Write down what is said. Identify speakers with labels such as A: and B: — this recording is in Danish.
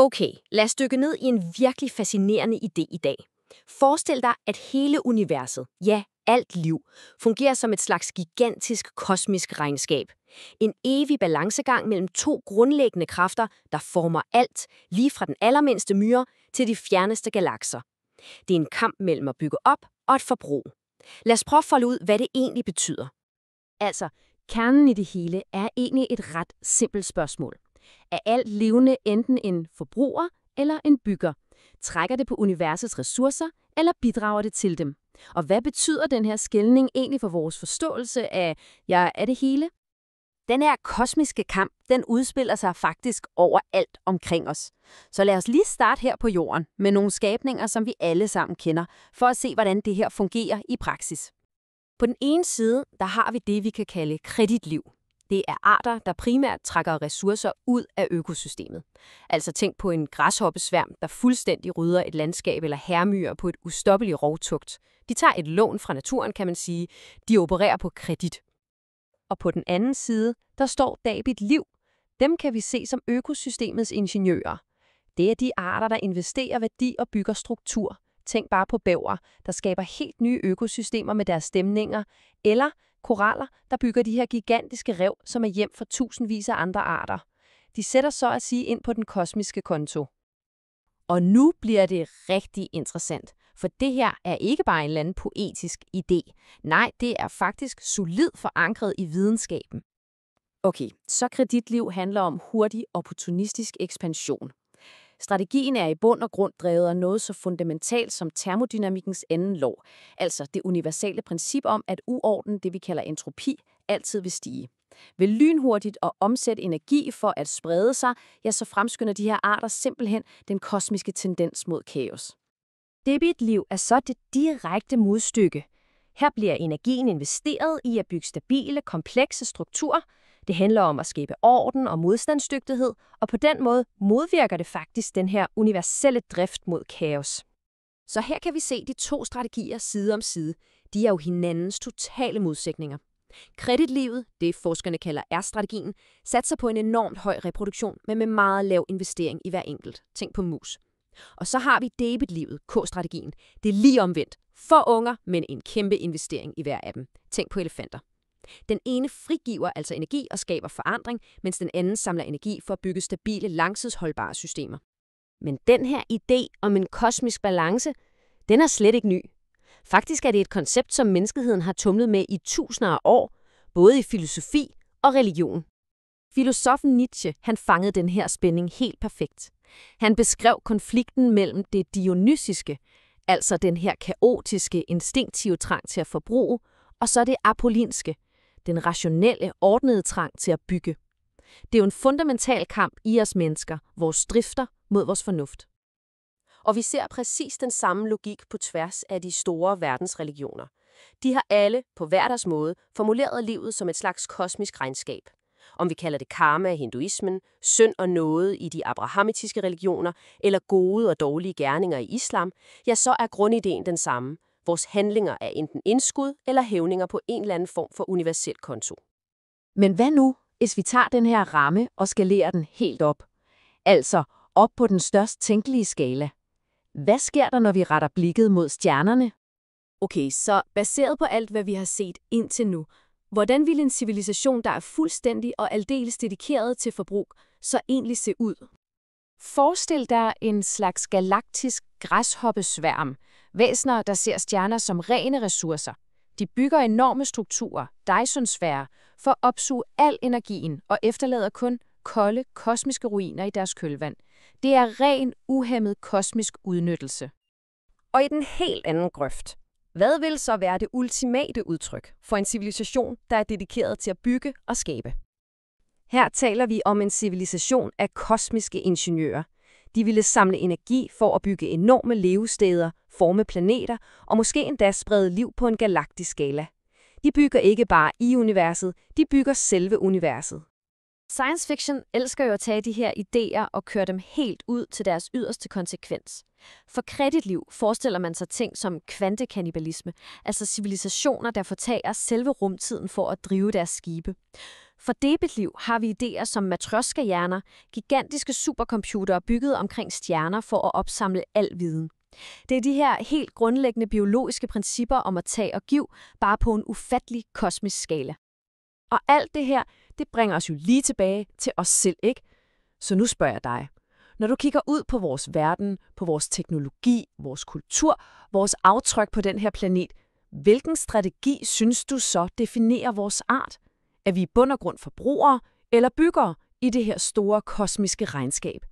A: Okay, lad os dykke ned i en virkelig fascinerende idé i dag. Forestil dig, at hele universet, ja, alt liv, fungerer som et slags gigantisk kosmisk regnskab. En evig balancegang mellem to grundlæggende kræfter, der former alt, lige fra den allermindste myre til de fjerneste galakser. Det er en kamp mellem at bygge op og at forbruge. Lad os prøve at folde ud, hvad det egentlig betyder. Altså, kernen i det hele er egentlig et ret simpelt spørgsmål. Er alt levende enten en forbruger eller en bygger? Trækker det på universets ressourcer, eller bidrager det til dem? Og hvad betyder den her skelning egentlig for vores forståelse af, er det hele?
B: Den her kosmiske kamp, den udspiller sig faktisk overalt omkring os. Så lad os lige starte her på jorden med nogle skabninger, som vi alle sammen kender, for at se, hvordan det her fungerer i praksis.
A: På den ene side, der har vi det, vi kan kalde kreditliv. Det er arter, der primært trækker ressourcer ud af økosystemet. Altså tænk på en græshoppesværm, der fuldstændig rydder et landskab eller hærmyrer på et ustoppeligt rovtugt. De tager et lån fra naturen, kan man sige. De opererer på kredit.
B: Og på den anden side, der står dabit liv. Dem kan vi se som økosystemets ingeniører. Det er de arter, der investerer værdi og bygger struktur. Tænk bare på bæver, der skaber helt nye økosystemer med deres stemninger, eller koraller, der bygger de her gigantiske rev, som er hjem for tusindvis af andre arter. De sætter så at sige ind på den kosmiske konto.
A: Og nu bliver det rigtig interessant, for det her er ikke bare en eller anden poetisk idé. Nej, det er faktisk solidt forankret i videnskaben. Okay, så kreditliv handler om hurtig opportunistisk ekspansion. Strategien er i bund og grund drevet af noget så fundamentalt som termodynamikkens anden lov, altså det universelle princip om, at uorden, det vi kalder entropi, altid vil stige. Ved lynhurtigt at omsætte energi for at sprede sig, ja, så fremskynder de her arter simpelthen den kosmiske tendens mod kaos.
B: Debitliv er så det direkte modstykke. Her bliver energien investeret i at bygge stabile, komplekse strukturer. Det handler om at skabe orden og modstandsdygtighed, og på den måde modvirker det faktisk den her universelle drift mod kaos. Så her kan vi se de to strategier side om side. De er jo hinandens totale modsætninger. Kreditlivet, det forskerne kalder R-strategien, satser på en enormt høj reproduktion, men med meget lav investering i hver enkelt. Tænk på mus. Og så har vi debitlivet, K-strategien. Det er lige omvendt. For unger, men en kæmpe investering i hver af dem. Tænk på elefanter. Den ene frigiver altså energi og skaber forandring, mens den anden samler energi for at bygge stabile, langtidsholdbare systemer.
A: Men den her idé om en kosmisk balance, den er slet ikke ny. Faktisk er det et koncept, som menneskeheden har tumlet med i tusinder af år, både i filosofi og religion. Filosoffen Nietzsche, han fangede den her spænding helt perfekt. Han beskrev konflikten mellem det dionysiske, altså den her kaotiske, instinktive trang til at forbruge, og så det apollinske, den rationelle, ordnede trang til at bygge. Det er jo en fundamental kamp i os mennesker, vores drifter mod vores fornuft. Og vi ser præcis den samme logik på tværs af de store verdensreligioner. De har alle, på hver deres måde, formuleret livet som et slags kosmisk regnskab. Om vi kalder det karma i hinduismen, synd og nåde i de abrahamitiske religioner, eller gode og dårlige gerninger i islam, ja, så er grundideen den samme. Vores handlinger er enten indskud eller hævninger på en eller anden form for universel konto.
B: Men hvad nu, hvis vi tager den her ramme og skalerer den helt op? Altså op på den størst tænkelige skala. Hvad sker der, når vi retter blikket mod stjernerne?
A: Okay, så baseret på alt, hvad vi har set indtil nu, hvordan vil en civilisation, der er fuldstændig og aldeles dedikeret til forbrug, så egentlig se ud? Forestil dig en slags galaktisk græshoppesværm, væsener, der ser stjerner som rene ressourcer. De bygger enorme strukturer, Dyson-sfærer, for at opsuge al energien og efterlader kun kolde, kosmiske ruiner i deres kølvand. Det er ren, uhæmmet kosmisk udnyttelse. Og i den helt anden grøft, hvad vil så være det ultimate udtryk for en civilisation, der er dedikeret til at bygge og skabe? Her taler vi om en civilisation af kosmiske ingeniører. De ville samle energi for at bygge enorme levesteder, forme planeter og måske endda sprede liv på en galaktisk skala. De bygger ikke bare i universet, de bygger selve universet. Science fiction elsker jo at tage de her idéer og køre dem helt ud til deres yderste konsekvens. For kreditliv forestiller man sig ting som kvantekannibalisme, altså civilisationer, der fortager selve rumtiden for at drive deres skibe.
B: For debetliv har vi idéer som matryoshka-hjerner, gigantiske supercomputere bygget omkring stjerner for at opsamle al viden. Det er de her helt grundlæggende biologiske principper om at tage og give, bare på en ufattelig kosmisk skala.
A: Og alt det her, det bringer os jo lige tilbage til os selv, ikke? Så nu spørger jeg dig. Når du kigger ud på vores verden, på vores teknologi, vores kultur, vores aftryk på den her planet, hvilken strategi synes du så definerer vores art? Er vi i bund og grund forbrugere eller byggere i det her store kosmiske regnskab?